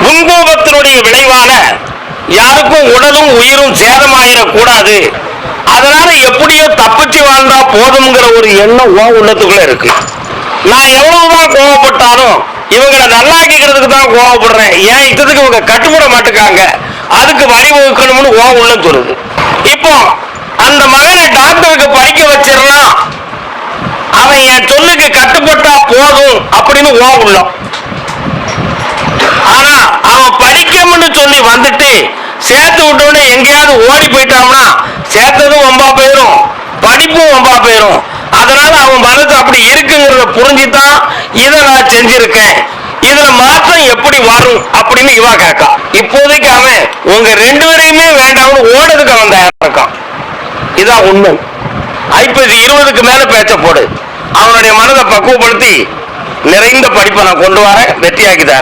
முன்கோபத்தினுடைய விளைவான யாருக்கும் உடலும் உயிரும் சேதமாயிடக்கூடாது, அதனால எப்படியோ தப்பிச்சு வாழ்ந்தா போதும்ங்கிற ஒரு எண்ணம் உள்ளத்துக்குள்ள இருக்கு. நான் எவ்வளவுதான் கோவப்பட்டாலும் இவங்களை நல்லாக்கிக்கிறதுக்கு தான் கோவப்படுறேன், ஏன் இஷ்டத்துக்கு இவங்க கட்டுப்பட மாட்டுக்காங்க, அதுக்கு வழிவகுக்கணும்னு உள்ள தோணுது. இப்போ அந்த மகனை டாக்டருக்கு படிக்க வச்சிடலாம், அவன் என் சொல்லுக்கு கட்டுப்பட்டா போதும் அப்படின்னு உள்ளம். ஆனா அவன் படிக்கணும்னு சொல்லி வந்துட்டு சேர்த்து விட்டோன்னு எங்கேயாவது ஓடி போயிட்டான்னா சேர்த்ததும் வம்பா போயிடும், படிப்பும் வம்பா போயிடும். அதனால அவன் மனசு அப்படி இருக்குங்கிறத புரிஞ்சுதான் இதை நான் செஞ்சிருக்கேன், இதுல மாற்றம் எப்படி வரும் அப்படின்னு இவா கேட்கான். இப்போதைக்கு அவன் உங்க 2 பேரையுமே வேண்டாம்னு ஓடுறதுக்கு அவன் தயாரா இருக்கான். இதான் உண்மை. ஐப்பசி 20க்கு மேல பேச்ச போடு, அவனுடைய மனதை பக்குவப்படுத்தி நிறைந்த படிப்பை நான் கொண்டு வரேன், வெற்றியாக்கி தரேன்.